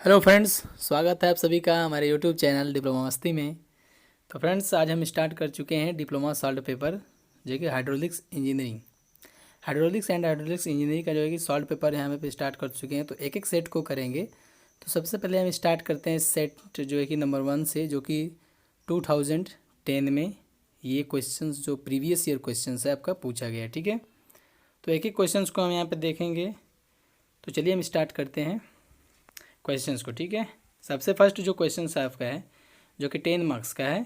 Hello friends, स्वागत है आप सभी का हमारे यूट्यूब चैनल डिप्लोमा मस्ती में। तो फ्रेंड्स, आज हम स्टार्ट कर चुके हैं डिप्लोमा सॉल्ट पेपर जो कि हाइड्रोलिक्स एंड हाइड्रोलिक्स इंजीनियरिंग का जो है कि सॉल्ट पेपर यहाँ पे स्टार्ट कर चुके हैं। तो एक एक सेट को करेंगे। तो सबसे पहले हम स्टार्ट करते हैं सेट जो है कि नंबर 1 से, जो कि 2010 में ये क्वेश्चंस जो प्रीवियस ईयर क्वेश्चंस है आपका पूछा गया है। ठीक है, तो एक एक क्वेश्चंस को हम यहाँ पे देखेंगे। तो चलिए हम स्टार्ट करते हैं क्वेश्चंस को। ठीक है, सबसे फर्स्ट जो क्वेश्चन आपका है जो कि 10 मार्क्स का है,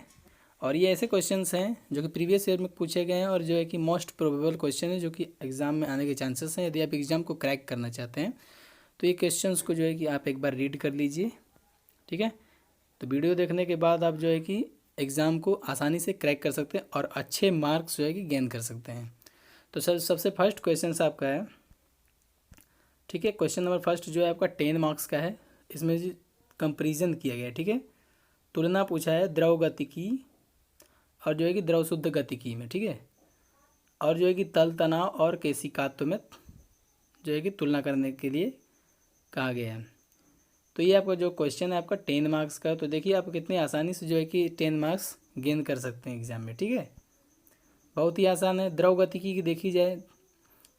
और ये ऐसे क्वेश्चंस हैं जो कि प्रीवियस ईयर में पूछे गए हैं और जो है कि मोस्ट प्रोबेबल क्वेश्चन है जो कि एग्ज़ाम में आने के चांसेस हैं। यदि आप एग्ज़ाम को क्रैक करना चाहते हैं तो ये क्वेश्चंस को जो है कि आप एक बार रीड कर लीजिए। ठीक है, तो वीडियो देखने के बाद आप जो है कि एग्ज़ाम को आसानी से क्रैक कर सकते हैं और अच्छे मार्क्स जो है कि गेन कर सकते हैं। तो सबसे फर्स्ट क्वेश्चन आपका है। ठीक है, क्वेश्चन नंबर फर्स्ट जो है आपका 10 मार्क्स का है। इसमें जी कंपेरिजन किया गया है। ठीक है, तुलना पूछा है द्रव गतिकी और जो है कि द्रव शुद्ध गतिकी में। ठीक है, और जो है कि तल तनाव और केशिकात्व में जो है कि तुलना करने के लिए कहा गया है। तो ये आपका जो क्वेश्चन है आपका 10 मार्क्स का। तो देखिए आप कितनी आसानी से जो है कि 10 मार्क्स गेन कर सकते हैं एग्ज़ाम में। ठीक है, बहुत ही आसान है। द्रव गतिकी की देखी जाए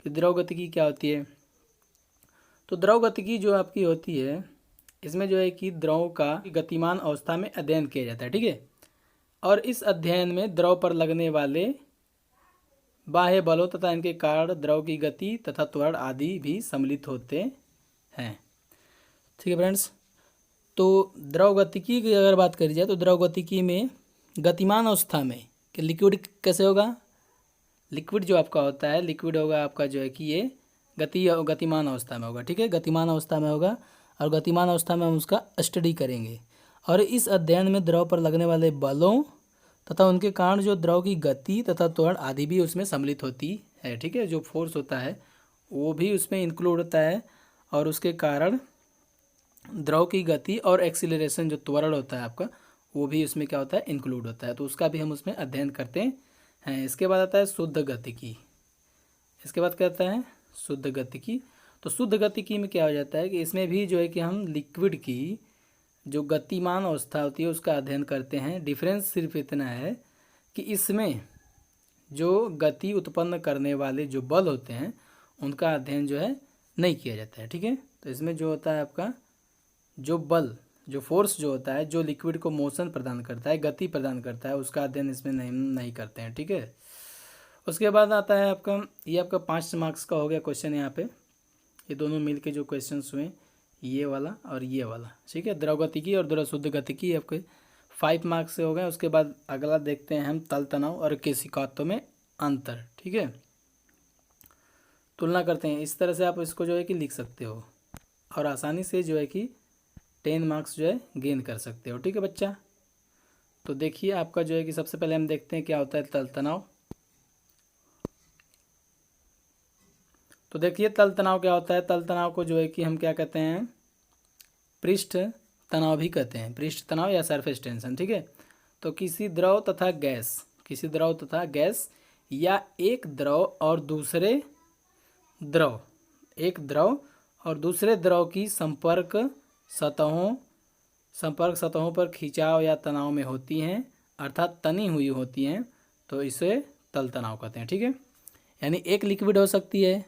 कि द्रव गतिकी क्या होती है। तो द्रव गतिकी जो आपकी होती है, इसमें जो है कि द्रव का गतिमान अवस्था में अध्ययन किया जाता है। ठीक है, और इस अध्ययन में द्रव पर लगने वाले बाह्य बलों तथा इनके कारण द्रव की गति तथा त्वरण आदि भी सम्मिलित होते हैं। ठीक है फ्रेंड्स, तो द्रव गतिकी की अगर बात करी जाए तो द्रव गतिकी में गतिमान अवस्था में कि लिक्विड कैसे होगा, लिक्विड जो आपका होता है, लिक्विड होगा आपका जो है कि ये गतिमान अवस्था में होगा। ठीक है, गतिमान अवस्था में होगा और गतिमान अवस्था में हम उसका स्टडी करेंगे। और इस अध्ययन में द्रव पर लगने वाले बलों तथा उनके कारण जो द्रव की गति तथा त्वरण आदि भी उसमें सम्मिलित होती है। ठीक है, जो फोर्स होता है वो भी उसमें इंक्लूड होता है और उसके कारण द्रव की गति और एक्सीलरेशन जो त्वरण होता है आपका, वो भी उसमें क्या होता है, इंक्लूड होता है। तो उसका भी हम उसमें अध्ययन करते हैं। इसके बाद आता है शुद्ध गतिकी। इसके बाद क्या आता है, शुद्ध गतिकी। तो शुद्ध गतिकी में क्या हो जाता है कि इसमें भी जो है कि हम लिक्विड की जो गतिमान अवस्था होती है उसका अध्ययन करते हैं। डिफरेंस सिर्फ इतना है कि इसमें जो गति उत्पन्न करने वाले जो बल होते हैं उनका अध्ययन जो है नहीं किया जाता है। ठीक है, तो इसमें जो होता है आपका जो बल, जो फोर्स जो होता है, जो लिक्विड को मोशन प्रदान करता है, गति प्रदान करता है, उसका अध्ययन इसमें नहीं करते हैं। ठीक है, उसके बाद आता है आपका, ये आपका 5 मार्क्स का हो गया क्वेश्चन। यहाँ पे ये दोनों मिलके जो क्वेश्चन हुए, ये वाला और ये वाला। ठीक है, द्रव गतिकी और द्रव शुद्ध गतिकी आपके 5 मार्क्स से हो गए। उसके बाद अगला देखते हैं हम तल तनाव और केशिकात्व में अंतर। ठीक है, तुलना करते हैं। इस तरह से आप इसको जो है कि लिख सकते हो और आसानी से जो है कि 10 मार्क्स जो है गेन कर सकते हो। ठीक है बच्चा, तो देखिए आपका जो है कि सबसे पहले हम देखते हैं क्या होता है तल तनाव। तो देखिए तल तनाव क्या होता है। तल तनाव को जो है कि हम क्या कहते हैं, पृष्ठ तनाव भी कहते हैं, पृष्ठ तनाव या सरफेस टेंशन। ठीक है, तो किसी द्रव तथा गैस या एक द्रव और दूसरे द्रव की संपर्क सतहों पर खिंचाव या तनाव में होती हैं, अर्थात तनी हुई होती हैं, तो इसे तल तनाव कहते हैं। ठीक है, यानी एक लिक्विड हो सकती है,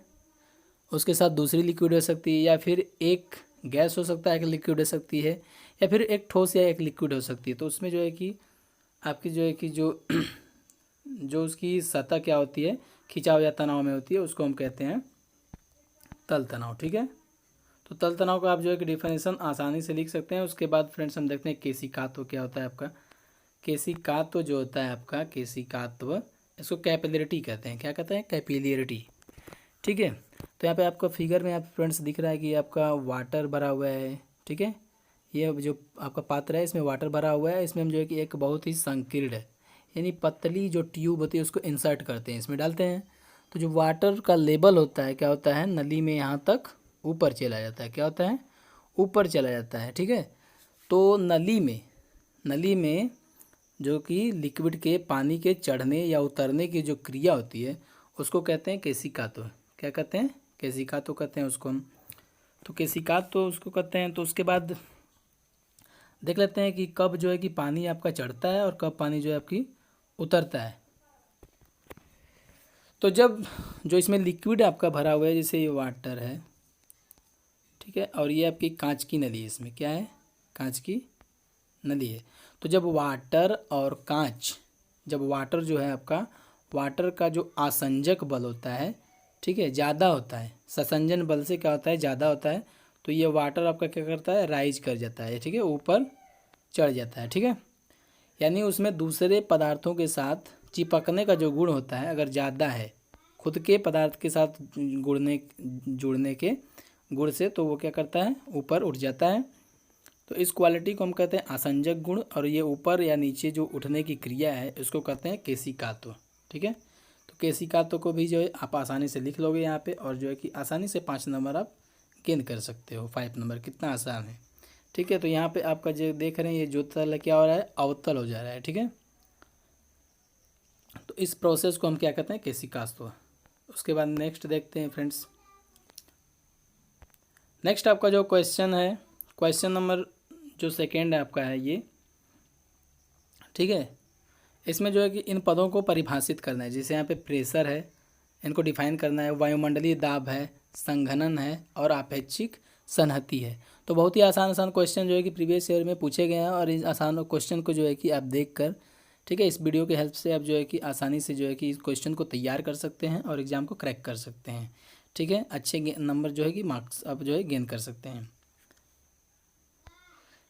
उसके साथ दूसरी लिक्विड हो सकती है, या फिर एक गैस हो सकता है, एक लिक्विड हो सकती है, या फिर एक ठोस या एक लिक्विड हो सकती है। तो उसमें जो है कि आपकी जो है कि जो उसकी सतह क्या होती है, खिंचाव या तनाव में होती है, उसको हम कहते हैं तल तनाव। ठीक है, तो तल तनाव का आप जो है कि डिफिनेशन आसानी से लिख सकते हैं। उसके बाद फ्रेंड्स हम देखते हैं केशिकात्व क्या होता है आपका। केशिकात्व जो होता है आपका, केशिकात्व इसको कैपिलरिटी कहते हैं। क्या कहते हैं, कैपिलरिटी। ठीक है, तो यहाँ पे आपका फिगर में आप फ्रेंड्स दिख रहा है कि आपका वाटर भरा हुआ है। ठीक है, ये जो आपका पात्र है इसमें वाटर भरा हुआ है। इसमें हम जो है कि एक बहुत ही संकीर्ण है यानी पतली जो ट्यूब होती है उसको इंसर्ट करते हैं, इसमें डालते हैं। तो जो वाटर का लेवल होता है क्या होता है, नली में यहाँ तक ऊपर चला जाता है। क्या होता है, ऊपर चला जाता है। ठीक है, तो नली में जो कि लिक्विड के पानी के चढ़ने या उतरने की जो क्रिया होती है उसको कहते हैं केशिकात्व। क्या कहते हैं, केशिकात्व कहते हैं उसको हम। तो केशिकात्व उसको कहते हैं। तो उसके बाद देख लेते हैं कि कब जो है कि पानी आपका चढ़ता है और कब पानी जो है आपकी उतरता है। तो जब जो इसमें लिक्विड आपका भरा हुआ है, जैसे ये वाटर है, ठीक है, और ये आपकी कांच की नली है, इसमें क्या है, कांच की नली है। तो जब वाटर और कांच, जब वाटर जो है आपका, वाटर का जो आसंजक बल होता है, ठीक है, ज़्यादा होता है, ससंजन बल से क्या होता है, ज़्यादा होता है, तो ये वाटर आपका क्या करता है, राइज कर जाता है, ठीक है, ऊपर चढ़ जाता है, ठीक है। यानी उसमें दूसरे पदार्थों के साथ चिपकने का जो गुण होता है अगर ज़्यादा है, खुद के पदार्थ के साथ जुड़ने के गुण से, तो वो क्या करता है, ऊपर उठ जाता है। तो इस क्वालिटी को हम कहते हैं आसंजक गुण, और ये ऊपर या नीचे जो उठने की क्रिया है उसको कहते हैं केशिकात्व, ठीक है। तो केशिकात्व को भी जो है आप आसानी से लिख लोगे यहाँ पे, और जो है कि आसानी से 5 नंबर आप गेन कर सकते हो। 5 नंबर कितना आसान है, ठीक है। तो यहाँ पे आपका जो देख रहे हैं ये जो तल क्या हो रहा है, अवतल हो जा रहा है, ठीक है। तो इस प्रोसेस को हम क्या कहते हैं, केशिकात्व। उसके बाद नेक्स्ट देखते हैं फ्रेंड्स। नेक्स्ट आपका जो क्वेश्चन है, क्वेश्चन नंबर जो सेकेंड है आपका है ये, ठीक है। इसमें जो है कि इन पदों को परिभाषित करना है। जैसे यहाँ पे प्रेशर है, इनको डिफाइन करना है, वायुमंडलीय दाब है, संघनन है, और आपेक्षिक संहति है। तो बहुत ही आसान आसान क्वेश्चन जो है कि प्रीवियस ईयर में पूछे गए हैं, और इस आसान क्वेश्चन को जो है कि आप देख कर, ठीक है, इस वीडियो के हेल्प से आप जो है कि आसानी से जो है कि इस क्वेश्चन को तैयार कर सकते हैं और एग्ज़ाम को क्रैक कर सकते हैं, ठीक है। अच्छे नंबर जो है कि मार्क्स आप जो है गेन कर सकते हैं,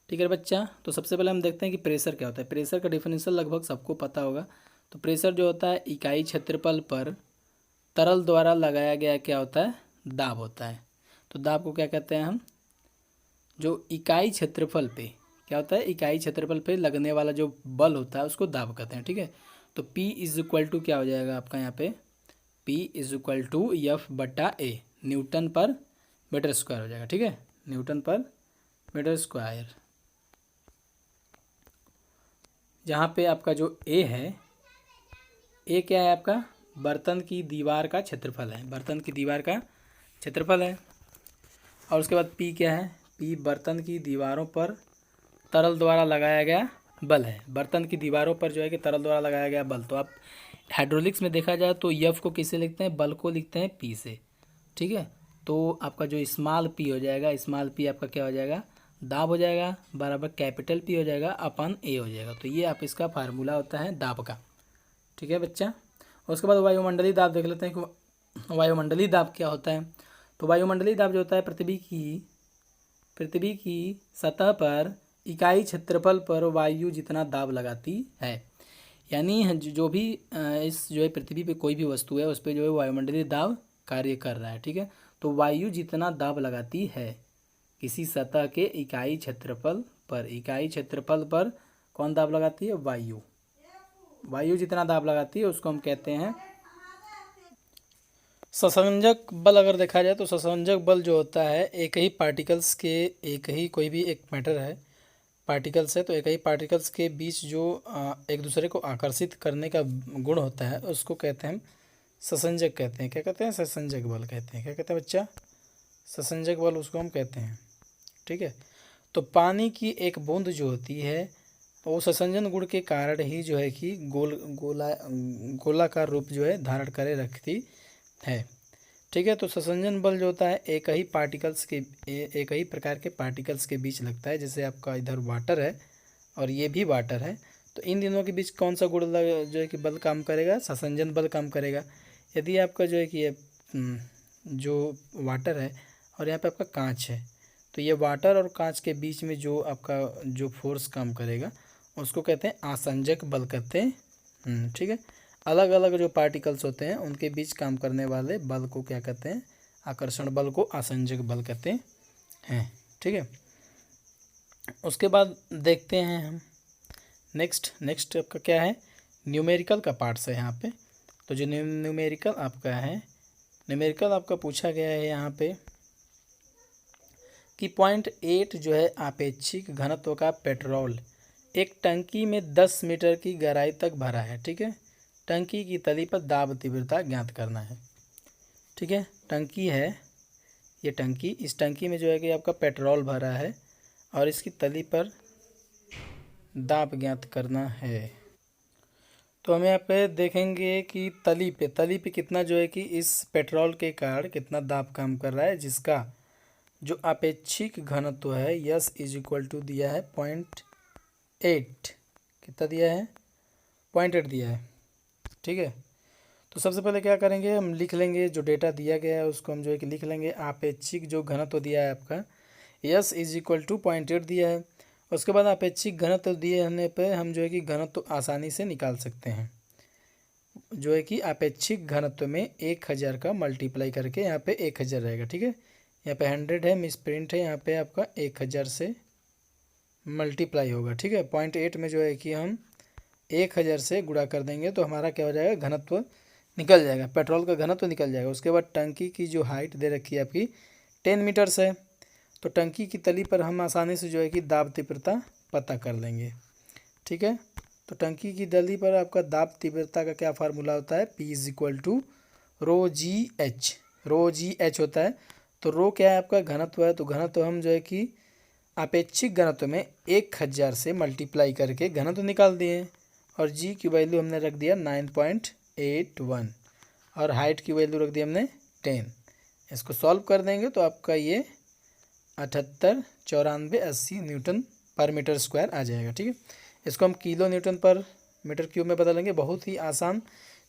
ठीक है बच्चा। तो सबसे पहले हम देखते हैं कि प्रेशर क्या होता है। प्रेशर का डेफिनेशन लगभग सबको पता होगा। तो प्रेशर जो होता है इकाई क्षेत्रफल पर तरल द्वारा लगाया गया क्या होता है, दाब होता है। तो दाब को क्या कहते हैं हम, जो इकाई क्षेत्रफल पे क्या होता है, इकाई क्षेत्रफल पे लगने वाला जो बल होता है उसको दाब कहते हैं, ठीक है। तो P इज इक्वल टू क्या हो जाएगा आपका यहाँ पे, P is equal to F/A, newton पर मीटर स्क्वायर हो जाएगा, ठीक है, न्यूटन पर मीटर स्क्वायर। जहाँ पे आपका जो A है, A क्या है आपका, बर्तन की दीवार का क्षेत्रफल है, बर्तन की दीवार का क्षेत्रफल है। और उसके बाद P क्या है, P बर्तन की दीवारों पर तरल द्वारा लगाया गया बल है। बर्तन की दीवारों पर जो है कि तरल द्वारा लगाया गया बल। तो आप हाइड्रोलिक्स में देखा जाए तो F को किससे लिखते हैं, बल को लिखते हैं P से, ठीक है। तो आपका जो स्मॉल p हो जाएगा, स्मॉल p आपका क्या हो जाएगा, दाब हो जाएगा, बराबर कैपिटल P हो जाएगा अपन A हो जाएगा। तो ये आप इसका फार्मूला होता है दाब का, ठीक है बच्चा। और उसके बाद वायुमंडलीय दाब देख लेते हैं कि वायुमंडलीय दाब क्या होता है। तो वायुमंडलीय दाब जो होता है पृथ्वी की सतह पर इकाई क्षेत्रफल पर वायु जितना दाब लगाती है। यानी जो भी इस जो है पृथ्वी पे कोई भी वस्तु है उस पर जो है वायुमंडलीय दाब कार्य कर रहा है, ठीक है। तो वायु जितना दाब लगाती है किसी सतह के इकाई क्षेत्रफल पर, इकाई क्षेत्रफल पर कौन दाब लगाती है, वायु। वायु जितना दाब लगाती है उसको हम कहते हैं ससंजक बल। अगर देखा जाए तो ससंजक बल जो होता है एक ही पार्टिकल्स के, एक ही कोई भी एक मैटर है, पार्टिकल्स है, तो एक ही पार्टिकल्स के बीच जो एक दूसरे को आकर्षित करने का गुण होता है उसको कहते हैं हम ससंजक कहते हैं। क्या कहते हैं, ससंजक बल कहते हैं। क्या कहते हैं बच्चा, ससंजक बल उसको हम कहते हैं, ठीक है। तो पानी की एक बूंद जो होती है वो ससंजन गुण के कारण ही जो है कि गोलाकार रूप जो है धारण करे रखती है, ठीक है। तो ससंजन बल जो होता है एक ही पार्टिकल्स के, एक ही प्रकार के पार्टिकल्स के बीच लगता है। जैसे आपका इधर वाटर है और ये भी वाटर है, तो इन दोनों के बीच कौन सा गुण जो है कि बल काम करेगा, ससंजन बल काम करेगा। यदि आपका जो है कि ये जो वाटर है और यहाँ पे आपका कांच है, तो ये वाटर और कांच के बीच में जो आपका जो फोर्स काम करेगा उसको कहते हैं आसंजक बल कहते हैं, ठीक है। अलग अलग जो पार्टिकल्स होते हैं उनके बीच काम करने वाले बल को क्या कहते हैं, आकर्षण बल को आसंजक बल कहते हैं, ठीक है। उसके बाद देखते हैं हम नेक्स्ट आपका क्या है, न्यूमेरिकल का पार्ट्स है यहाँ पे। तो जो न्यूमेरिकल आपका है, न्यूमेरिकल आपका पूछा गया है यहाँ पे कि 0.8 जो है आपेक्षिक घनत्व का पेट्रोल एक टंकी में 10 मीटर की गहराई तक भरा है, ठीक है। टंकी की तली पर दाब तीव्रता ज्ञात करना है, ठीक है। टंकी है ये टंकी, इस टंकी में जो है कि आपका पेट्रोल भरा है और इसकी तली पर दाब ज्ञात करना है। तो हम यहाँ पे देखेंगे कि तली पे कितना जो है कि इस पेट्रोल के कारण कितना दाब काम कर रहा है, जिसका जो अपेक्षिक घनत्व है यस इज इक्वल टू दिया है 0.8। कितना दिया है? 0.8 दिया है। ठीक है, तो सबसे पहले क्या करेंगे, हम लिख लेंगे जो डेटा दिया गया है उसको हम जो है कि लिख लेंगे। अपेक्षिक जो घनत्व दिया है आपका यस इज इक्वल टू 0.8 दिया है। उसके बाद अपेक्षिक घनत्व दिए होने पे हम जो है कि घनत्व आसानी से निकाल सकते हैं। जो है कि अपेक्षिक घनत्व में 1000 का मल्टीप्लाई करके यहाँ पे 1000 रहेगा। ठीक है, यहाँ पे 100 है, मिस प्रिंट है, यहाँ पे आपका 1000 से मल्टीप्लाई होगा। ठीक है, 0.8 में जो है कि हम 1000 से गुणा कर देंगे तो हमारा क्या हो जाएगा, घनत्व निकल जाएगा, पेट्रोल का घनत्व निकल जाएगा। उसके बाद टंकी की जो हाइट दे रखी है आपकी 10 मीटर्स है, तो टंकी की तली पर हम आसानी से जो है कि दाब तीव्रता पता कर लेंगे। ठीक है, तो टंकी की तली पर आपका दाब तीव्रता का क्या फार्मूला होता है, P is equal to rho g h होता है। तो रो क्या है आपका, घनत्व है, तो घनत्व हम जो है कि अपेक्षिक घनत्व में 1000 से मल्टीप्लाई करके घनत्व निकाल दिए, और जी की वैल्यू हमने रख दिया 9.81 और हाइट की वैल्यू रख दी हमने 10। इसको सॉल्व कर देंगे तो आपका ये 78 94 80 न्यूटन पर मीटर स्क्वायर आ जाएगा। ठीक है, इसको हम किलो न्यूटन पर मीटर क्यूब में बदलेंगे। बहुत ही आसान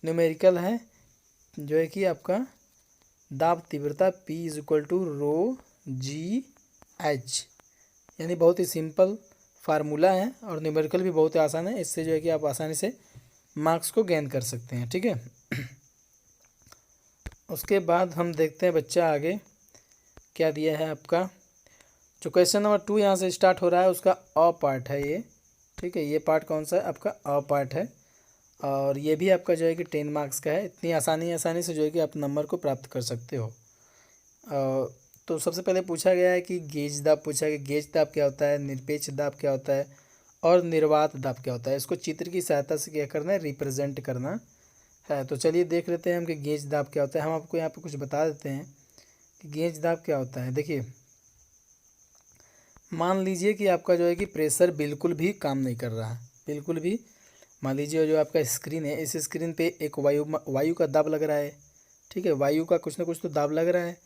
न्यूमेरिकल है, जो है कि आपका दाब तीव्रता P is equal to rho g h, यानी बहुत ही सिंपल फार्मूला है और न्यूमेरिकल भी बहुत ही आसान है। इससे जो है कि आप आसानी से मार्क्स को गेन कर सकते हैं। ठीक है, उसके बाद हम देखते हैं बच्चा आगे क्या दिया है आपका। जो क्वेश्चन नंबर 2 यहाँ से स्टार्ट हो रहा है उसका अ पार्ट है ये। ठीक है, ये पार्ट कौन सा है आपका, अ पार्ट है, और ये भी आपका जो है कि 10 मार्क्स का है। इतनी आसानी से जो है कि आप नंबर को प्राप्त कर सकते हो। तो सबसे पहले पूछा गया है कि गेज दाब पूछा गया, गेज दाब क्या होता है, निरपेक्ष दाब क्या होता है और निर्वात दाब क्या होता है। इसको चित्र की सहायता से क्या करना है, रिप्रेजेंट करना है। तो चलिए देख लेते हैं हम कि गेज दाब क्या होता है। हम आपको यहाँ पे कुछ बता देते हैं कि गेज दाब क्या होता है। देखिए, मान लीजिए कि आपका जो है कि प्रेशर बिल्कुल भी काम नहीं कर रहा है, बिल्कुल भी। मान लीजिए जो आपका स्क्रीन है, इस स्क्रीन पे एक वायु का दाब लग रहा है। ठीक है, वायु का कुछ ना कुछ तो दाब लग रहा है,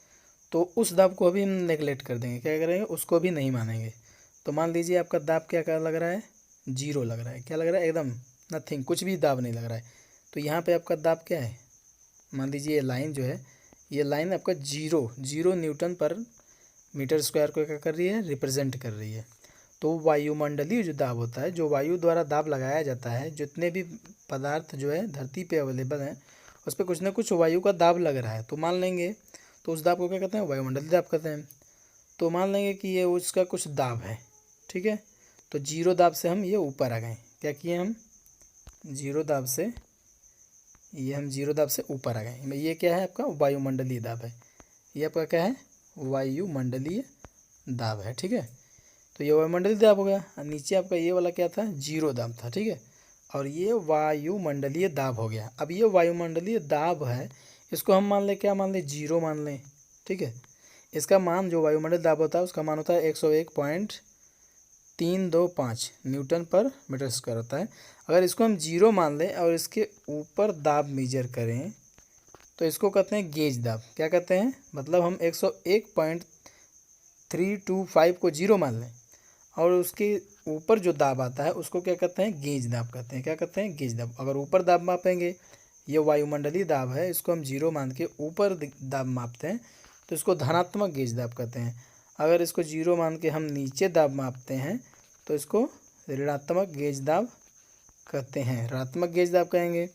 तो उस दाब को भी हम नेगलेक्ट कर देंगे, क्या करेंगे, उसको भी नहीं मानेंगे। तो मान लीजिए आपका दाब क्या लग रहा है, 0 लग रहा है। क्या लग रहा है, एकदम नथिंग, कुछ भी दाब नहीं लग रहा है। तो यहाँ पे आपका दाब क्या है, मान लीजिए ये लाइन जो है, ये लाइन आपका 0 न्यूटन पर मीटर स्क्वायर को क्या कर रही है, रिप्रेजेंट कर रही है। तो वायुमंडलीय जो दाब होता है, जो वायु द्वारा दाब लगाया जाता है, जितने भी पदार्थ जो है धरती पे अवेलेबल हैं उस पर कुछ ना कुछ वायु का दाब लग रहा है, तो मान लेंगे तो उस दाब को क्या कहते हैं, वायुमंडलीय दाब कहते हैं। तो मान लेंगे कि ये उसका कुछ दाब है। ठीक है, तो 0 दाब से हम ये ऊपर आ गए, क्या किए हम, 0 दाब से हम 0 दाब से ऊपर आ गए। ये क्या है आपका, वायुमंडलीय दाब है। ये आपका क्या है, वायुमंडलीय दाब है। ठीक है, तो ये वायुमंडलीय दाब हो गया। नीचे आपका ये वाला क्या था, 0 दाब था। ठीक है, और ये वायुमंडलीय दाब हो गया। अब ये वायुमंडलीय दाब है, इसको हम मान लें, क्या मान लें, 0 मान लें। ठीक है, इसका मान जो वायुमंडलीय दाब होता है उसका मान होता है 101.325 न्यूटन पर मीटर स्क्वायर होता है। अगर इसको हम 0 मान लें और इसके ऊपर दाब मेजर करें तो इसको कहते हैं गेज दाब। क्या कहते हैं, मतलब हम 101.325 को 0 मान लें और उसके ऊपर जो दाब आता है उसको क्या कहते हैं, गेज दाब कहते हैं। क्या कहते हैं, गेज दाब। अगर ऊपर दाब मापेंगे, ये वायुमंडलीय दाब है, इसको हम 0 मान के ऊपर दाब मापते हैं तो इसको धनात्मक गेज दाब कहते हैं। अगर इसको 0 मान के हम नीचे दाब मापते हैं तो इसको ऋणात्मक गेज दाब कहते हैं, ऋणात्मक गेज दाब कहेंगे।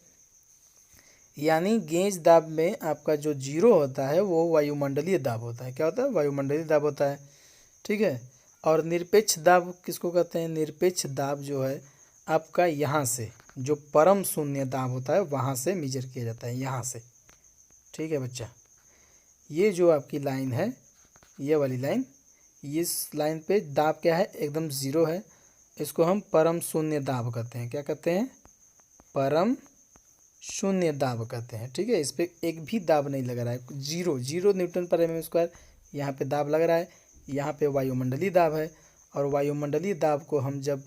यानी गेज दाब में आपका जो 0 होता है वो वायुमंडलीय दाब होता है। क्या होता है, वायुमंडलीय दाब होता है। ठीक है, और निरपेक्ष दाब किसको कहते हैं, निरपेक्ष दाब जो है आपका यहाँ से जो परम शून्य दाब होता है वहाँ से मेजर किया जाता है, यहाँ से। ठीक है बच्चा, ये जो आपकी लाइन है, ये वाली लाइन, इस लाइन पे दाब क्या है, एकदम 0 है। इसको हम परम शून्य दाब कहते हैं। क्या कहते हैं, परम शून्य दाब कहते हैं। ठीक है, इस पर एक भी दाब नहीं लग रहा है, 0 न्यूटन पर mm स्क्वायर यहाँ पे दाब लग रहा है। यहाँ पे वायुमंडलीय दाब है, और वायुमंडलीय दाब को हम जब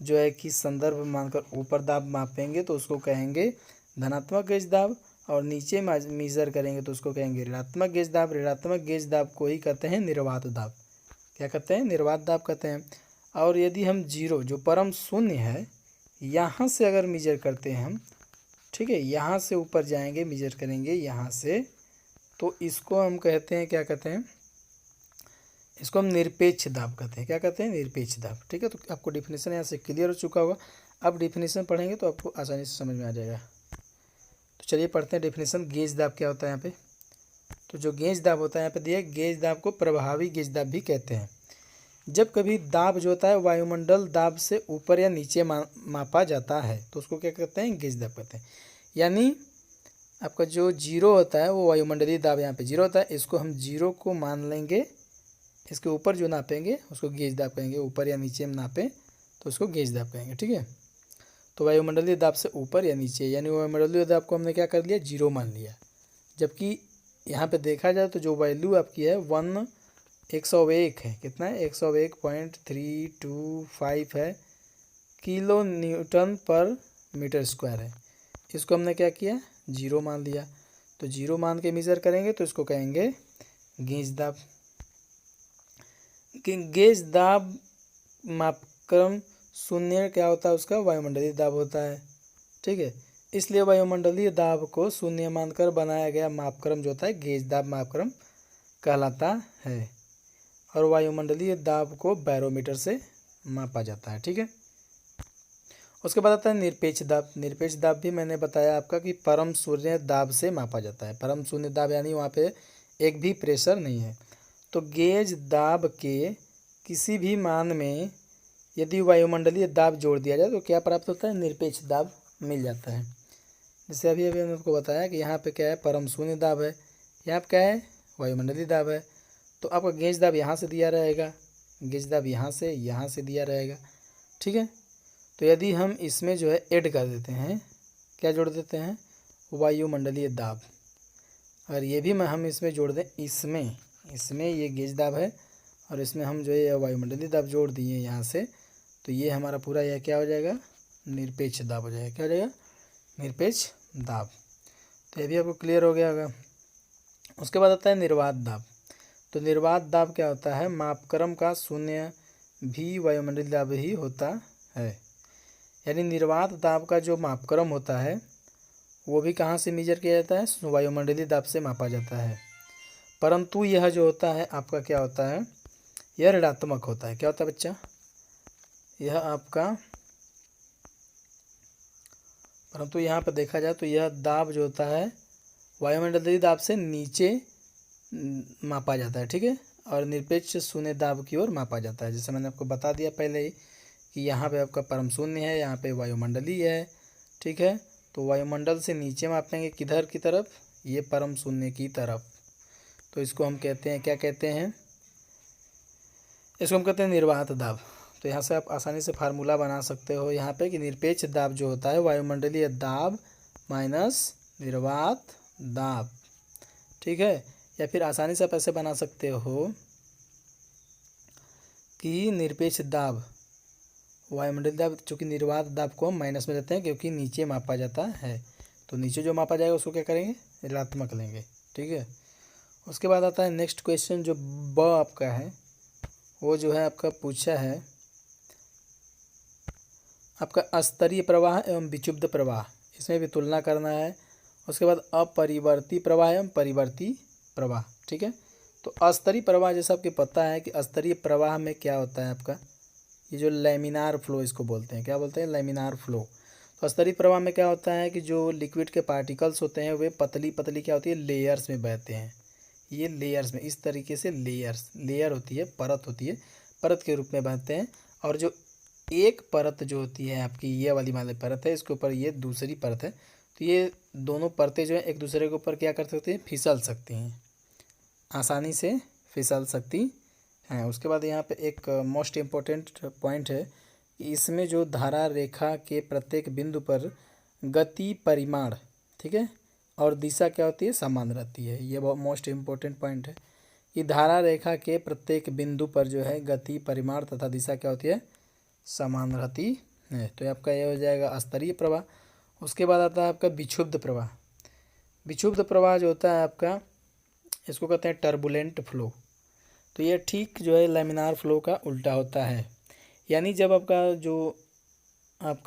जो है कि संदर्भ मानकर ऊपर दाब मापेंगे तो उसको कहेंगे धनात्मक गेज दाब, और नीचे मेज़र करेंगे तो उसको कहेंगे ऋणात्मक गेज दाब। ऋणात्मक गेज दाब को ही कहते हैं निर्वात दाब। क्या कहते हैं? निर्वात दाब कहते हैं। और यदि हम जीरो जो परम शून्य है यहाँ से अगर मेजर करते हैं हम, ठीक है, यहाँ से ऊपर जाएंगे मेजर करेंगे यहाँ से, तो इसको हम कहते हैं, क्या कहते हैं? इसको हम निरपेक्ष दाब कहते हैं। क्या कहते हैं? निरपेक्ष दाब। ठीक है, तो आपको डिफिनेशन यहाँ से क्लियर हो चुका होगा। अब डिफिनेशन पढ़ेंगे तो आपको आसानी से समझ में आ जाएगा। तो चलिए पढ़ते हैं डिफिनेशन। गेज दाब क्या होता है यहाँ पे? तो जो गेज दाब होता है यहाँ पे दिया, गेज दाब को प्रभावी गेज दाब भी कहते हैं। जब कभी दाब जो होता है वायुमंडल दाब से ऊपर या नीचे मापा जाता है तो उसको क्या कहते हैं? गेज दाब कहते हैं। यानी आपका जो जीरो होता है वो वायुमंडलीय दाब यहाँ पे जीरो होता है, इसको हम जीरो को मान लेंगे, इसके ऊपर जो नापेंगे उसको गेज दाब कहेंगे। ऊपर या नीचे में नापें तो उसको गेज दाब कहेंगे। ठीक है, तो वायुमंडलीय दाब से ऊपर या नीचे, यानी वायुमंडलीय दाब को हमने क्या कर लिया? जीरो मान लिया। जबकि यहाँ पे देखा जाए तो जो वैल्यू आपकी है 101 है। कितना है? 101.325 है, किलो न्यूटन पर मीटर स्क्वायर है। इसको हमने क्या किया? जीरो मान लिया। तो जीरो मान के मेज़र करेंगे तो इसको कहेंगे गेज दाब। गेज दाब मापक्रम शून्य क्या होता है? उसका वायुमंडलीय दाब होता है। ठीक है, इसलिए वायुमंडलीय दाब को शून्य मानकर बनाया गया मापक्रम जो होता है गेज दाब मापक्रम कहलाता है। और वायुमंडलीय दाब को बैरोमीटर से मापा जाता है। ठीक है, उसके बाद आता है निरपेक्ष दाब। निरपेक्ष दाब भी मैंने बताया आपका कि परम शून्य दाब से मापा जाता है। परम शून्य दाब यानी वहाँ पे एक भी प्रेशर नहीं है। तो गेज दाब के किसी भी मान में यदि वायुमंडलीय दाब जोड़ दिया जाए तो क्या प्राप्त होता है? निरपेक्ष दाब मिल जाता है। जैसे अभी मैंने आपको बताया कि यहाँ पे क्या है? परम शून्य दाब है, यहाँ पे क्या है? वायुमंडलीय दाब है। तो आपका गेज दाब यहाँ से दिया रहेगा, गेज दाब यहाँ से दिया रहेगा। ठीक है, तो यदि हम इसमें जो है ऐड कर देते हैं, क्या जोड़ देते हैं? वायुमंडलीय दाब। अगर ये भी हम इसमें जोड़ दें, इसमें ये गेज दाब है और इसमें हम जो है वायुमंडलीय दाब जोड़ दिए यहाँ से, तो ये हमारा पूरा यह क्या हो जाएगा? निरपेक्ष दाब हो जाएगा। क्या हो जाएगा? निरपेक्ष दाब। तो ये भी आपको क्लियर हो गया होगा। उसके बाद आता है निर्वात दाब। तो निर्वात दाब क्या होता है? मापक्रम का शून्य भी वायुमंडलीय दाब ही होता है। यानी निर्वात दाब का जो मापक्रम होता है वो भी कहाँ से मेजर किया जाता है? वायुमंडलीय दाब से मापा जाता है। परंतु यह जो होता है आपका क्या होता है? यह ऋणात्मक होता है। क्या होता है बच्चा? यह आपका, परंतु यहाँ पर देखा जाए तो यह दाब जो होता है वायुमंडलीय दाब से नीचे मापा जाता है। ठीक है, और निरपेक्ष शून्य दाब की ओर मापा जाता है। जैसे मैंने आपको बता दिया पहले ही कि यहाँ पे आपका परम शून्य है, यहाँ पे वायुमंडलीय है। ठीक है, तो वायुमंडल से नीचे मापेंगे किधर की तरफ? ये परम शून्य की तरफ। तो इसको हम कहते हैं, क्या कहते हैं? इसको हम कहते हैं निर्वात दाब। तो यहाँ से आप आसानी से फार्मूला बना सकते हो यहाँ पे कि निरपेक्ष दाब जो होता है वायुमंडलीय दाब माइनस निर्वात दाब। ठीक है, या फिर आसानी से आप ऐसे बना सकते हो कि निरपेक्ष दाब वायुमंडलीय दाब, चूँकि निर्वात दाब को हम माइनस में लेते हैं क्योंकि नीचे मापा जाता है। तो नीचे जो मापा जाएगा उसको क्या करेंगे? ऋणात्मक लेंगे। ठीक है, उसके बाद आता है नेक्स्ट क्वेश्चन जो ब आपका है, वो जो है आपका पूछा है आपका अस्तरीय प्रवाह एवं विक्षुब्ध प्रवाह, इसमें भी तुलना करना है। उसके बाद अपरिवर्ती प्रवाह एवं परिवर्ती प्रवाह। ठीक है, तो अस्तरीय प्रवाह जैसा आपको पता है कि अस्तरीय प्रवाह में क्या होता है आपका? ये जो लैमिनार फ्लो इसको बोलते हैं। क्या बोलते हैं? Laminar flow. तो अस्तरीय प्रवाह में क्या होता है कि जो लिक्विड के पार्टिकल्स होते हैं वे पतली पतली क्या होती है? लेयर्स में बहते हैं। ये लेयर्स में इस तरीके से लेयर होती है, परत होती है, परत के रूप में बहते हैं। और जो एक परत जो होती है आपकी, ये वाली वाली परत है, इसके ऊपर ये दूसरी परत है, तो ये दोनों परतें जो है एक दूसरे के ऊपर क्या कर सकती हैं? फिसल सकती हैं, आसानी से फिसल सकती हैं। उसके बाद यहाँ पे एक मोस्ट इम्पोर्टेंट पॉइंट है कि इसमें जो धारा रेखा के प्रत्येक बिंदु पर गति परिमाण, ठीक है, और दिशा क्या होती है? समान रहती है। ये बहुत मोस्ट इम्पोर्टेंट पॉइंट है कि धारा रेखा के प्रत्येक बिंदु पर जो है गति परिमाण तथा दिशा क्या होती है? समान रहती है। तो आपका ये हो जाएगा अस्तरीय प्रवाह। उसके बाद आता है आपका विक्षुब्ध प्रवाह। विक्षुब्ध प्रवाह जो होता है आपका, इसको कहते हैं टर्बुलेंट फ्लो। तो ये ठीक जो है लैमिनार फ्लो का उल्टा होता है। यानी जब आपका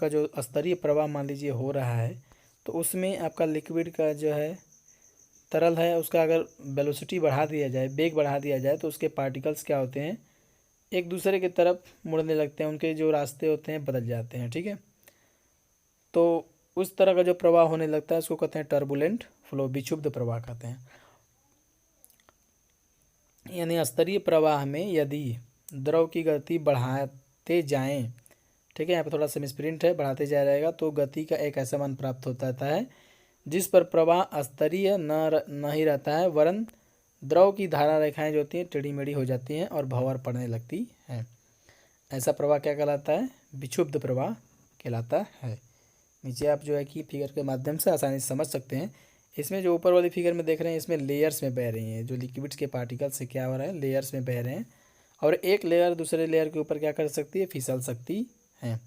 जो स्तरीय प्रवाह मान लीजिए हो रहा है, तो उसमें आपका लिक्विड का जो है तरल है, उसका अगर वेलोसिटी बढ़ा दिया जाए, वेग बढ़ा दिया जाए, तो उसके पार्टिकल्स क्या होते हैं, एक दूसरे की तरफ मुड़ने लगते हैं, उनके जो रास्ते होते हैं बदल जाते हैं। ठीक है, तो उस तरह का जो प्रवाह होने लगता है उसको कहते हैं टर्बुलेंट फ्लो, विक्षुब्ध प्रवाह कहते हैं। यानी स्तरीय प्रवाह में यदि द्रव की गति बढ़ाते जाएं, ठीक है, यहाँ पे थोड़ा सा मिसप्रिंट है, बढ़ाते जाया जाएगा तो गति का एक ऐसा मान प्राप्त होता है जिस पर प्रवाह स्तरीय नहीं रहता है, वरन द्रव की धारा रेखाएं जो होती हैं टेढ़ी मेढ़ी हो जाती हैं और भंवर पड़ने लगती हैं। ऐसा प्रवाह क्या कहलाता है, विक्षुब्ध प्रवाह कहलाता है। नीचे आप जो है कि फिगर के माध्यम से आसानी से समझ सकते हैं। इसमें जो ऊपर वाली फिगर में देख रहे हैं, इसमें लेयर्स में बह रही हैं, जो लिक्विड्स के पार्टिकल्स से क्या हो रहा है, लेयर्स में बह रहे हैं, और एक लेयर दूसरे लेयर के ऊपर क्या कर सकती है, फिसल सकती है।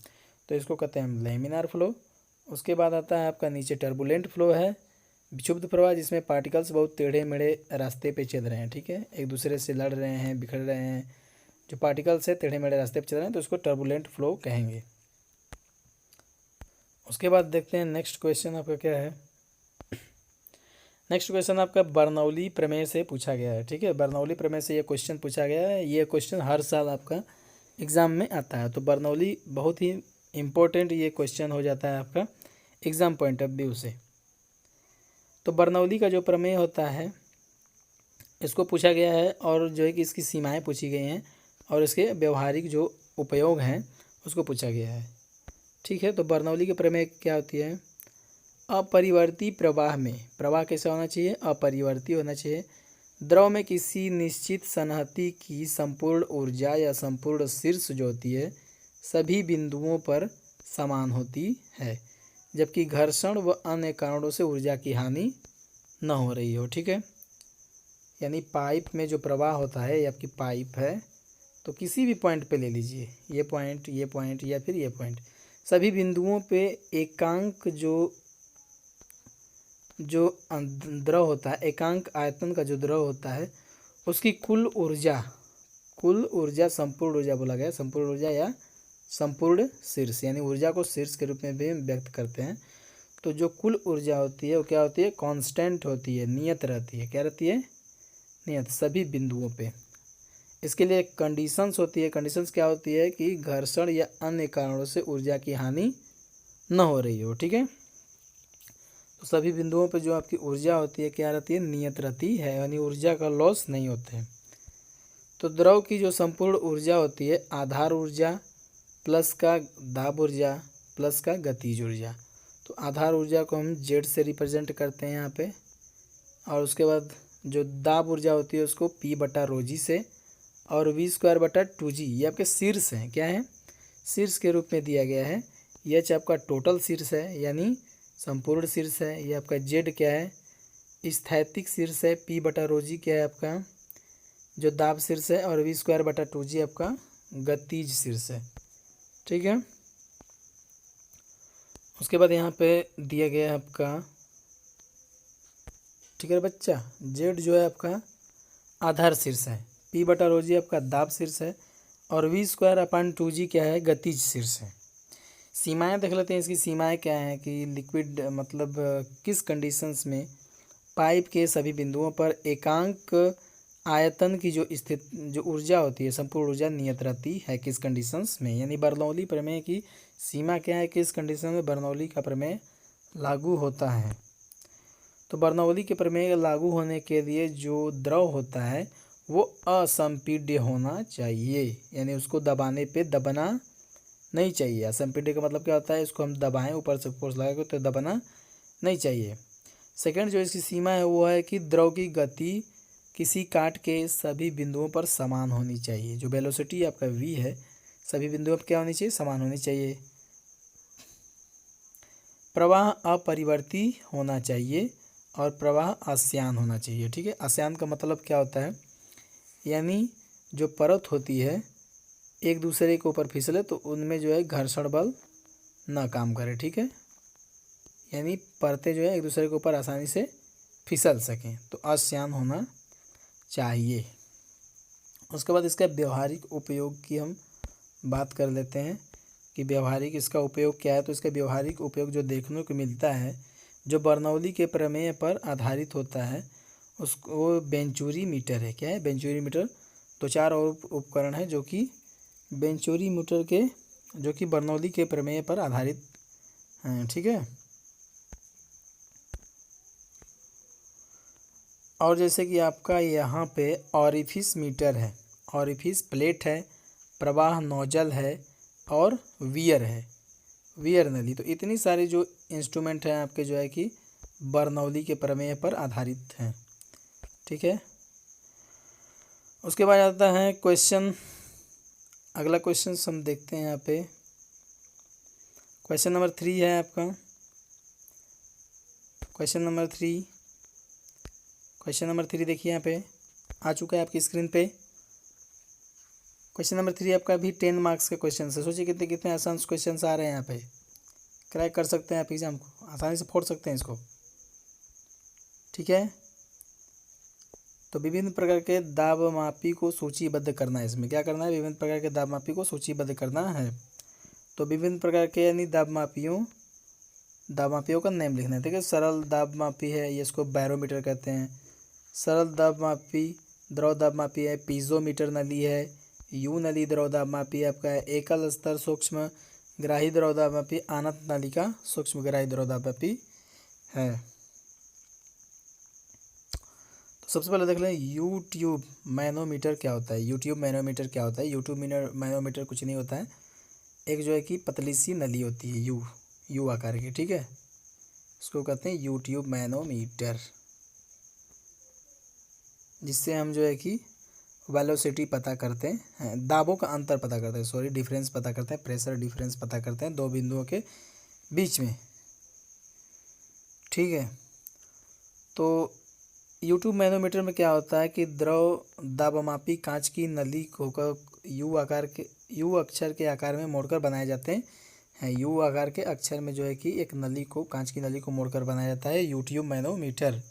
तो इसको कहते हैं लैमिनार फ्लो। उसके बाद आता है आपका नीचे टर्बुलेंट फ्लो है, विक्षुब्ध प्रवाह, जिसमें पार्टिकल्स बहुत टेढ़े मेढ़े रास्ते पे चल रहे हैं। ठीक है, एक दूसरे से लड़ रहे हैं, बिखर रहे हैं, जो पार्टिकल्स है टेढ़े मेढ़े रास्ते पे चल रहे हैं, तो इसको टर्बुलेंट फ्लो कहेंगे। उसके बाद देखते हैं नेक्स्ट क्वेश्चन आपका क्या है। नेक्स्ट क्वेश्चन आपका बर्नौली प्रमेय से पूछा गया है। ठीक है, बर्नौली प्रमेय से ये क्वेश्चन पूछा गया है। ये क्वेश्चन हर साल आपका एग्ज़ाम में आता है, तो बर्नौली बहुत ही इम्पोर्टेंट ये क्वेश्चन हो जाता है आपका एग्ज़ाम पॉइंट ऑफ व्यू से। तो बर्नौली का जो प्रमेय होता है इसको पूछा गया है, और जो है कि इसकी सीमाएं पूछी गई हैं, और इसके व्यवहारिक जो उपयोग हैं उसको पूछा गया है। ठीक है, तो बर्नौली के प्रमेय क्या होती है, अपरिवर्ती प्रवाह में प्रवाह कैसा होना चाहिए, अपरिवर्ती होना चाहिए। द्रव में किसी निश्चित सन्हति की संपूर्ण ऊर्जा या संपूर्ण शीर्ष जो होती है सभी बिंदुओं पर समान होती है, जबकि घर्षण व अन्य कारणों से ऊर्जा की हानि न हो रही हो। ठीक है, यानी पाइप में जो प्रवाह होता है, ये आपकी पाइप है, तो किसी भी पॉइंट पे ले लीजिए, ये पॉइंट या फिर ये पॉइंट, सभी बिंदुओं पे एकांक जो द्रव होता है, एकांक आयतन का जो द्रव होता है, उसकी कुल ऊर्जा संपूर्ण ऊर्जा बोला गया, संपूर्ण ऊर्जा या संपूर्ण शीर्ष, यानी ऊर्जा को शीर्ष के रूप में भी व्यक्त करते हैं। तो जो कुल ऊर्जा होती है वो क्या होती है, कांस्टेंट होती है, नियत रहती है। क्या रहती है, नियत, सभी बिंदुओं पे। इसके लिए कंडीशंस होती है। कंडीशंस क्या होती है कि घर्षण या अन्य कारणों से ऊर्जा की हानि न हो रही हो। ठीक है, तो सभी बिंदुओं पे जो आपकी ऊर्जा होती है क्या रहती है, नियत रहती है, यानी ऊर्जा का लॉस नहीं होते हैं। तो द्रव की जो संपूर्ण ऊर्जा होती है, आधार ऊर्जा प्लस का दाब ऊर्जा प्लस का गतिज ऊर्जा। तो आधार ऊर्जा को हम जेड से रिप्रेजेंट करते हैं यहाँ पे, और उसके बाद जो दाब ऊर्जा होती है उसको पी बटा रो जी से, और वी स्क्वायर बटा टू जी, ये आपके शीर्ष हैं, क्या है, शीर्ष के रूप में दिया गया है। एच आपका टोटल शीर्ष है, यानी संपूर्ण शीर्ष है। ये आपका जेड क्या है, स्थैतिक शीर्ष है। पी बटा रो जी क्या है, आपका जो दाब शीर्ष है, और वी स्क्वायर बटा टू जी आपका गतिज शीर्ष है। ठीक है, उसके बाद यहाँ पे दिया गया है आपका, ठीक है बच्चा, जेड जो है आपका आधार शीर्ष है, पी बटा रो जी आपका दाब शीर्ष है, और वी स्क्वायर अपान टू जी क्या है, गतिज शीर्ष है। सीमाएं देख लेते हैं, इसकी सीमाएं क्या हैं कि लिक्विड मतलब किस कंडीशंस में पाइप के सभी बिंदुओं पर एकांक आयतन की जो ऊर्जा होती है, संपूर्ण ऊर्जा नियत रहती है, किस कंडीशंस में। यानी बर्नौली प्रमेय की सीमा क्या है, किस कंडीशन में बर्नौली का प्रमेय लागू होता है। तो बर्नौली के प्रमेय लागू होने के लिए जो द्रव होता है वो असंपीड्य होना चाहिए, यानी उसको दबाने पे दबना नहीं चाहिए। असंपीड्य का मतलब क्या होता है, इसको हम दबाएं, ऊपर से फोर्स लगाएंगे तो दबाना नहीं चाहिए। सेकंड जो इसकी सीमा है वो है कि द्रव की गति किसी काट के सभी बिंदुओं पर समान होनी चाहिए। जो वेलोसिटी आपका v है, सभी बिंदुओं पर क्या होनी चाहिए, समान होनी चाहिए। प्रवाह अपरिवर्ती होना चाहिए, और प्रवाह आस्यान होना चाहिए। ठीक है, आस्यान का मतलब क्या होता है, यानी जो परत होती है एक दूसरे के ऊपर फिसले तो उनमें जो है घर्षण बल ना काम करे, ठीक है, यानी परतें जो है एक दूसरे के ऊपर आसानी से फिसल सकें, तो अश्यान होना चाहिए। उसके बाद इसका व्यवहारिक उपयोग की हम बात कर लेते हैं कि व्यवहारिक इसका उपयोग क्या है। तो इसका व्यवहारिक उपयोग जो देखने को मिलता है, जो बर्नौली के प्रमेय पर आधारित होता है, उसको वेंचुरी मीटर है। क्या है? Venturi meter. तो चार और उपकरण हैं जो कि वेंचुरी मीटर के, जो कि बर्नौली के प्रमेय पर आधारित हैं, ठीक है। और जैसे कि आपका यहाँ पे ऑरिफिस मीटर है, ऑरिफिस प्लेट है, प्रवाह नोजल है और वियर है, वियर नली। तो इतनी सारी जो इंस्ट्रूमेंट हैं आपके जो है कि बर्नौली के प्रमेय पर आधारित हैं, ठीक है। उसके बाद आता है क्वेश्चन, अगला क्वेश्चन हम देखते हैं यहाँ पे। क्वेश्चन नंबर 3 है आपका, क्वेश्चन नंबर 3, क्वेश्चन नंबर 3 देखिए यहाँ पे आ चुका है आपकी स्क्रीन पे। क्वेश्चन नंबर 3 आपका भी 10 मार्क्स का क्वेश्चन है। सोचिए कितने कितने आसान क्वेश्चन आ रहे हैं यहाँ पे, क्रैक कर सकते हैं आप एग्जाम को, आसानी से फोड़ सकते हैं इसको, ठीक है। तो विभिन्न प्रकार के दाब मापी को सूचीबद्ध करना है। इसमें क्या करना है? विभिन्न प्रकार के दाब मापी को सूचीबद्ध करना है। तो विभिन्न प्रकार के यानी दाब मापियों का नेम लिखना है, ठीक है। सरल दाब मापी है, ये इसको बैरोमीटर कहते हैं। सरल दाब मापी, द्रव दाब मापी है, पीजोमीटर नली है, यू नली द्रव दाब मापी आपका है, एकल स्तर सूक्ष्म ग्राही द्रव दाब मापी, आनत नली का सूक्ष्म ग्राही द्रव दाब मापी है। तो सबसे पहले देख लें यूट्यूब मैनोमीटर क्या होता है। यूट्यूब मैनोमीटर क्या होता है? यूट्यूब मैनोमीटर कुछ नहीं होता है, एक जो है कि पतली सी नली होती है, यू आकार की, ठीक है। इसको कहते हैं यूट्यूब मैनोमीटर, जिससे हम जो है कि वेलोसिटी पता करते हैं, दाबों का अंतर पता करते हैं, सॉरी डिफरेंस पता करते हैं, प्रेशर डिफरेंस पता करते हैं दो बिंदुओं के बीच में, ठीक है। तो यूट्यूब मैनोमीटर में क्या होता है कि द्रव दाबमापी कांच की नली को यू अक्षर के आकार में मोड़कर बनाए जाते हैं। यू आकार के अक्षर में जो है कि एक नली को, कांच की नली को मोड़कर बनाया जाता है यूट्यूब मैनोमीटर।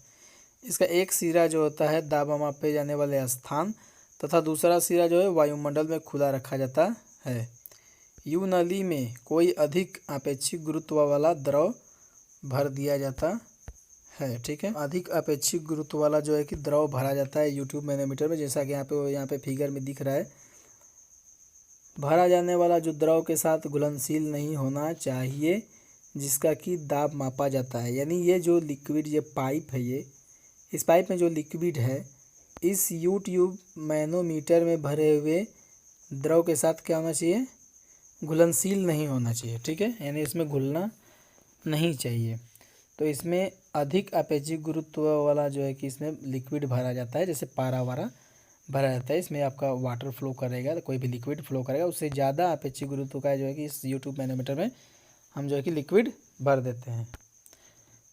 इसका एक सिरा जो होता है दाब मापे जाने वाले स्थान तथा दूसरा सिरा जो है वायुमंडल में खुला रखा जाता है। यू नली में कोई अधिक अपेक्षित गुरुत्व वाला द्रव भर दिया जाता है, ठीक है। अधिक अपेक्षित गुरुत्व वाला जो है कि द्रव भरा जाता है यूट्यूब मैनोमीटर में, जैसा कि यहाँ पे फिगर में दिख रहा है। भरा जाने वाला जो द्रव के साथ घुलनशील नहीं होना चाहिए, जिसका कि दाब मापा जाता है। यानी ये जो लिक्विड, ये पाइप है, ये इस पाइप में जो लिक्विड है, इस यूट्यूब मैनोमीटर में भरे हुए द्रव के साथ क्या होना चाहिए? घुलनशील नहीं होना चाहिए, ठीक है। यानी इसमें घुलना नहीं चाहिए। तो इसमें अधिक अपेक्षित गुरुत्व वाला जो है कि इसमें लिक्विड भरा जाता है, जैसे पारा वारा भरा जाता है, इसमें आपका वाटर फ्लो करेगा, तो कोई भी लिक्विड फ्लो करेगा, उससे ज़्यादा अपेक्षित गुरुत्व का जो है कि इस यूट्यूब मैनोमीटर में हम जो है कि लिक्विड भर देते हैं,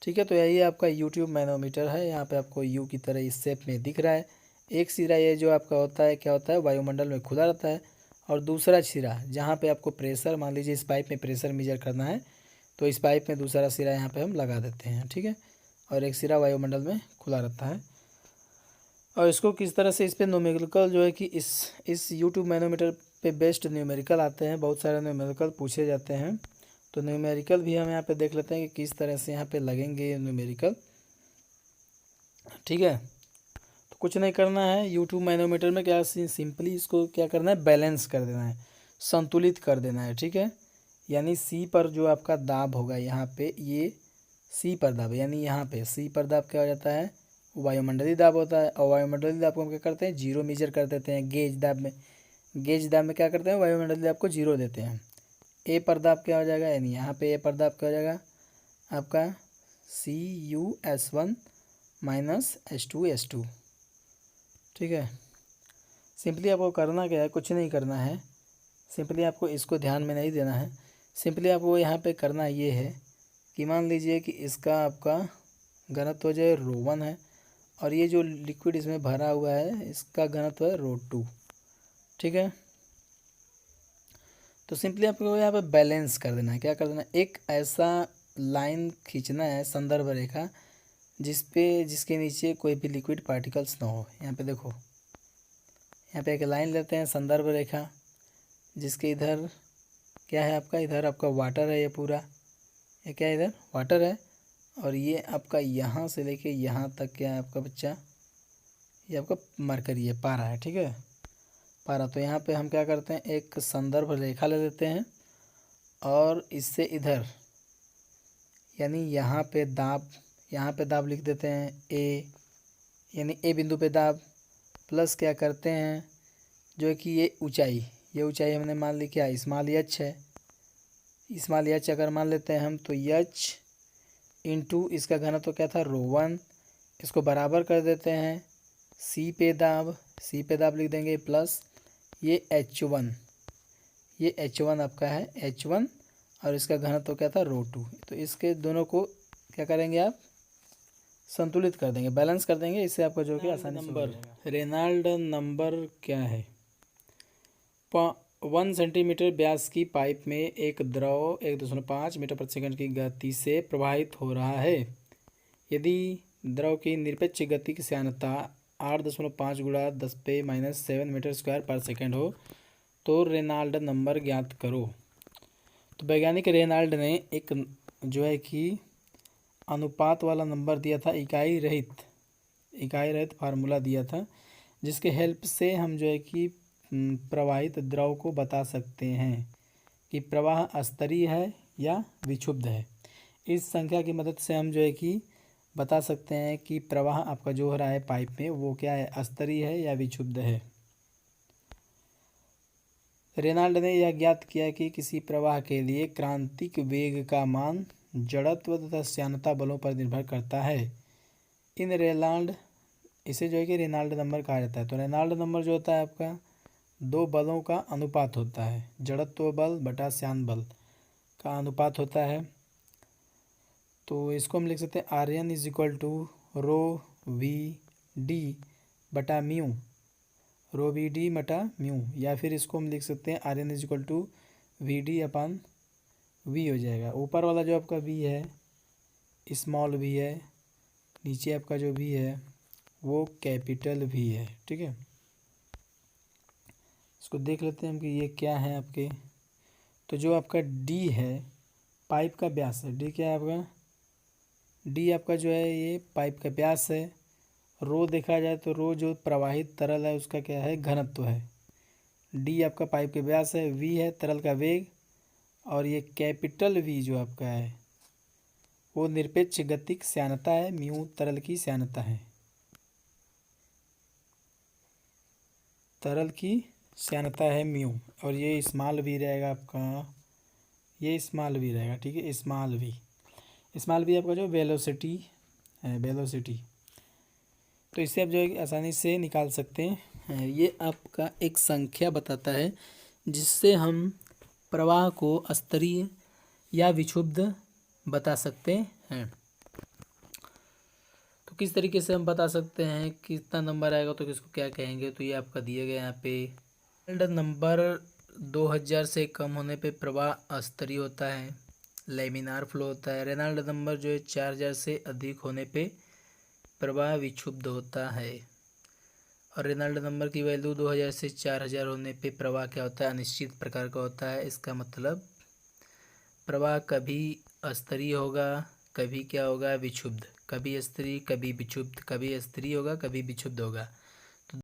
ठीक है। तो यही आपका यूट्यूब मैनोमीटर है। यहाँ पे आपको यू की तरह इस शेप में दिख रहा है। एक सिरा ये जो आपका होता है, क्या होता है, वायुमंडल में खुला रहता है, और दूसरा सिरा जहाँ पे आपको प्रेशर, मान लीजिए इस पाइप में प्रेशर मेजर करना है, तो इस पाइप में दूसरा सिरा यहाँ पे हम लगा देते हैं, ठीक है। और एक सिरा वायुमंडल में खुला रहता है। और इसको किस तरह से, इस पर न्यूमेरिकल जो है कि इस यूट्यूब मैनोमीटर पे बेस्ट न्यूमेरिकल आते हैं, बहुत सारे न्यूमेरिकल पूछे जाते हैं। तो न्यूमेरिकल भी हम यहाँ पे देख लेते हैं कि किस तरह से यहाँ पे लगेंगे ये न्यूमेरिकल, ठीक है। तो कुछ नहीं करना है, यूट्यूब मैनोमीटर में क्या सिंपली इसको क्या करना है, बैलेंस कर देना है, संतुलित कर देना है, ठीक है। यानी सी पर जो आपका दाब होगा यहाँ पे, ये सी पर दाब, यानी यहाँ पे सी पर दाब क्या हो जाता है, वायुमंडलीय दाब होता है। और वायुमंडलीय दाब को हम क्या करते हैं, जीरो मेजर कर देते हैं। गेज दाब में क्या करते हैं, वायुमंडलीय दाब को जीरो देते हैं। ए पर दाब क्या हो जाएगा, यानी यहाँ पे ए पर दाब क्या हो जाएगा आपका CuS1 माइनस H2S2, ठीक है। सिंपली आपको करना क्या है, कुछ नहीं करना है, सिंपली आपको इसको ध्यान में नहीं देना है। सिंपली आपको यहाँ पे करना ये है कि मान लीजिए कि इसका आपका घनत्व जो है ρ1 है, और ये जो लिक्विड इसमें भरा हुआ है इसका घनत्व है ρ2, ठीक है। तो सिंपली आपको यहाँ पे बैलेंस कर देना है। क्या कर देना है, एक ऐसा लाइन खींचना है संदर्भ रेखा जिसके नीचे कोई भी लिक्विड पार्टिकल्स ना हो। यहाँ पे देखो, यहाँ पे एक लाइन लेते हैं संदर्भ रेखा जिसके इधर क्या है आपका, इधर आपका वाटर है, ये पूरा ये क्या है, इधर वाटर है। और ये आपका यहाँ से लेके यहाँ तक क्या है आपका बच्चा, ये आपका मरकरी है, पारा है, ठीक है, पारा। तो यहाँ पे हम क्या करते हैं, एक संदर्भ रेखा ले लेते हैं और इससे इधर यानी यहाँ पे दाब लिख देते हैं ए, यानी ए बिंदु पे दाब, प्लस क्या करते हैं जो कि ये ऊंचाई हमने मान ली क्या, स्मॉल एच है, स्मॉल एच अगर मान लेते हैं हम तो एच इंटू इसका घनत्व तो क्या था रो 1, इसको बराबर कर देते हैं सी पे दाब लिख देंगे, प्लस ये H1 आपका है H1 और इसका घनत्व तो क्या था रो 2। तो इसके दोनों को क्या करेंगे आप, संतुलित कर देंगे, बैलेंस कर देंगे, इससे आपका जो कि आसानी से हो जाएगा। रेनॉल्ड नंबर क्या है, 1 सेंटीमीटर व्यास की पाइप में एक द्रव 1.5 मीटर प्रति सेकंड की गति से प्रवाहित हो रहा है। यदि द्रव की निरपेक्ष गति की श्यानता 8.5 गुणा 10⁻⁷ मीटर स्क्वायर पर सेकंड हो तो रेनॉल्ड नंबर ज्ञात करो। तो वैज्ञानिक रेनॉल्ड ने एक जो है कि अनुपात वाला नंबर दिया था, इकाई रहित फार्मूला दिया था, जिसके हेल्प से हम जो है कि प्रवाहित द्रव को बता सकते हैं कि प्रवाह स्तरीय है या विक्षुब्ध है। इस संख्या की मदद से हम जो है कि बता सकते हैं कि प्रवाह आपका जो हो रहा है पाइप में वो क्या है, स्तरीय है या विक्षुब्ध है। रेनॉल्ड ने यह ज्ञात किया कि किसी प्रवाह के लिए क्रांतिक वेग का मान जड़त्व तथा श्यानता बलों पर निर्भर करता है। इसे जो है कि रेनॉल्ड नंबर कहा जाता है। तो रेनॉल्ड नंबर जो होता है आपका दो बलों का अनुपात होता है, जड़त्व बल बटा श्यान बल का अनुपात होता है। तो इसको हम लिख सकते हैं आर्यन is equal to rho V D बटा म्यू, रो वी डी बटा म्यू, या फिर इसको हम लिख सकते हैं आर्यन is equal to V D upon V हो जाएगा। ऊपर वाला जो आपका वी है स्मॉल वी है, नीचे आपका जो वी है वो कैपिटल वी है, ठीक है। इसको देख लेते हैं हम कि ये क्या है आपके। तो जो आपका डी है पाइप का व्यास है, डी क्या है आपका, डी आपका जो है ये पाइप का व्यास है। रो देखा जाए तो रो जो प्रवाहित तरल है उसका क्या है, घनत्व है। डी आपका पाइप के व्यास है, वी है तरल का वेग, और ये कैपिटल वी जो आपका है वो निरपेक्ष गतिक श्यानता है, म्यू तरल की श्यानता है, तरल की श्यानता है म्यू। और ये स्मॉल वी रहेगा आपका, ये स्मॉल वी रहेगा, ठीक है, स्मॉल वी आपका जो वेलोसिटी है, वेलोसिटी। तो इससे आप जो है आसानी से निकाल सकते हैं। ये आपका एक संख्या बताता है जिससे हम प्रवाह को स्तरीय या विक्षुब्ध बता सकते हैं। तो किस तरीके से हम बता सकते हैं कितना नंबर आएगा तो किसको क्या कहेंगे। तो ये आपका दिए गए यहाँ पे नंबर 2000 से कम होने पे प्रवाह स्तरीय होता है, लैमिनार फ्लो होता है। रेनॉल्ड नंबर जो है 4000 से अधिक होने पे प्रवाह विक्षुब्ध होता है। और रेनॉल्ड नंबर की वैल्यू 2000 से 4000 होने पे प्रवाह क्या होता है, अनिश्चित प्रकार का होता है। इसका मतलब प्रवाह कभी स्तरीय होगा, कभी क्या होगा विक्षुब्ध, कभी स्तरीय कभी विक्षुब्ध, कभी स्तरीय होगा कभी विक्षुब्ध होगा।